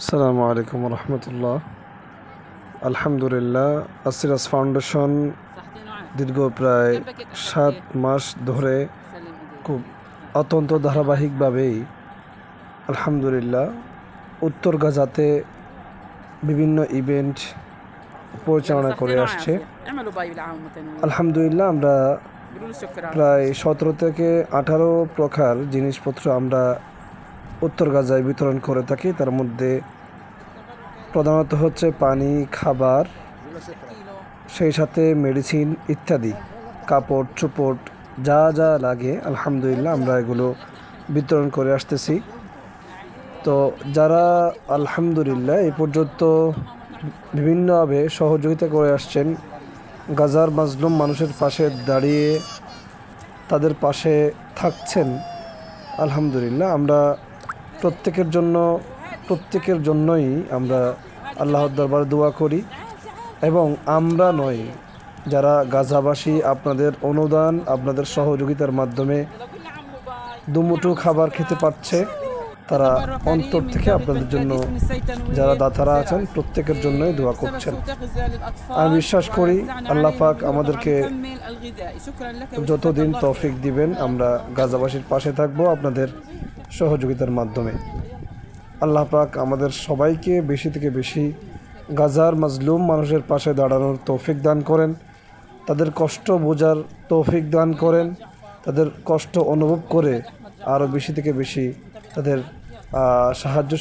আসসালামু আলাইকুম রহমতুল্লাহ। আলহামদুলিল্লাহ, আসিরাজ ফাউন্ডেশন দীর্ঘ প্রায় 7 মাস ধরে খুব অত্যন্ত ধারাবাহিকভাবেই আলহামদুলিল্লাহ উত্তর গাজাতে বিভিন্ন ইভেন্ট পরিচালনা করে আসছে। আলহামদুলিল্লাহ আমরা প্রায় 17 থেকে 18 প্রকার জিনিসপত্র আমরা উত্তর গাজায় বিতরণ করে থাকি। তার মধ্যে প্রধানত হচ্ছে পানি, খাবার, সেই সাথে মেডিসিন ইত্যাদি, কাপড় চোপড় যা যা লাগে আলহামদুলিল্লাহ আমরা এগুলো বিতরণ করে আসতেছি। তো যারা আলহামদুলিল্লাহ এই পর্যন্ত বিভিন্নভাবে সহযোগিতা করে আসছেন, গাজার মাজলুম মানুষের পাশে দাঁড়িয়ে তাদের পাশে থাকছেন, আলহামদুলিল্লাহ আমরা প্রত্যেকের জন্যই আমরা আল্লাহর দরবারে দোয়া করি। এবং আমরা নয়, যারা গাজাবাসী আপনাদের অনুদান, আপনাদের সহযোগিতার মাধ্যমে দুমুঠো খাবার খেতে পারছে, তারা অন্তর থেকে আপনাদের জন্য, যারা দাতারা আছেন প্রত্যেকের জন্যই দোয়া করছেন। আমি বিশ্বাস করি আল্লাহ পাক আমাদেরকে যতদিন তৌফিক দিবেন আমরা গাজাবাসীর পাশে থাকবো আপনাদের সহযোগিতার মাধ্যমে। আল্লাহ পাক আমাদের সবাইকে বেশি থেকে বেশি গাজার মাজলুম মানুষের পাশে দাঁড়ানোর তৌফিক দান করেন, তাদের কষ্ট বোঝার তৌফিক দান করেন, তাদের কষ্ট অনুভব করে আরও বেশি থেকে বেশি তাদের সাহায্য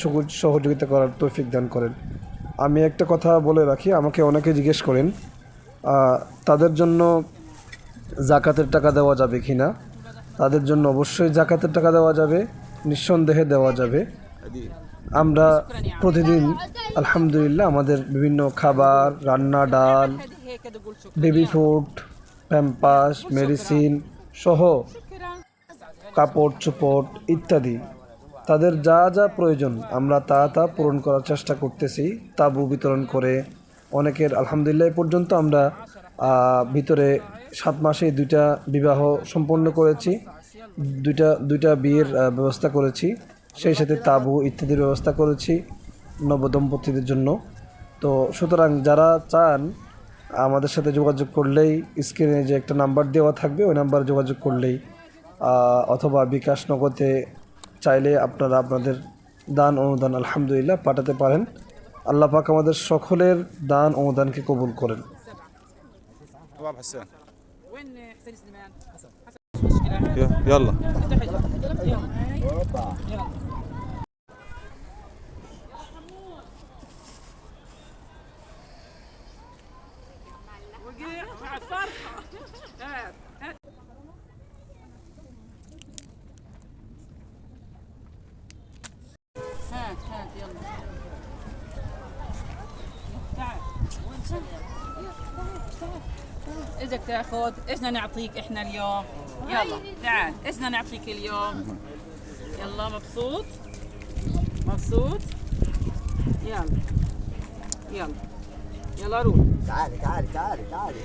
সহযোগিতা করার তৌফিক দান করেন। আমি একটা কথা বলে রাখি, আমাকে অনেকে জিজ্ঞেস করেন তাদের জন্য জাকাতের টাকা দেওয়া যাবে কি না। তাদের জন্য অবশ্যই জাকাতের টাকা দেওয়া যাবে, নিঃসন্দেহে দেওয়া যাবে। আমরা প্রতিদিন আলহামদুলিল্লাহ আমাদের বিভিন্ন খাবার, রান্না, ডাল, বেবি ফুড, প্যাম্পাস, মেডিসিন সহ কাপড় চোপড় ইত্যাদি, তাদের যা যা প্রয়োজন আমরা তা পূরণ করার চেষ্টা করতেছি। তাবু বিতরণ করে অনেকের আলহামদুলিল্লাহ এ পর্যন্ত আমরা ভিতরে 7 মাসে 2টা বিবাহ সম্পন্ন করেছি, দুইটা বিয়ের ব্যবস্থা করেছি, সেই সাথে তাবু ইত্যাদির ব্যবস্থা করেছি নবদম্পতিদের জন্য। তো সুতরাং যারা চান আমাদের সাথে যোগাযোগ করলেই, স্ক্রিনে যে একটা নাম্বার দেওয়া থাকবে ওই নাম্বারে যোগাযোগ করলেই, অথবা বিকাশ নগদে চাইলে আপনারা আপনাদের দান অনুদান আলহামদুলিল্লাহ পাঠাতে পারেন। আল্লাহ পাক আমাদের সকলের দান অনুদানকে কবুল করেন। يلا هات يلا تعال اجك تاخذ ايش بدنا نعطيك احنا اليوم. يلا تعال ايش بدنا نعطيك اليوم. يلا مبسوط مبسوط. يلا يلا يلا روح. تعالي تعالي تعالي تعالي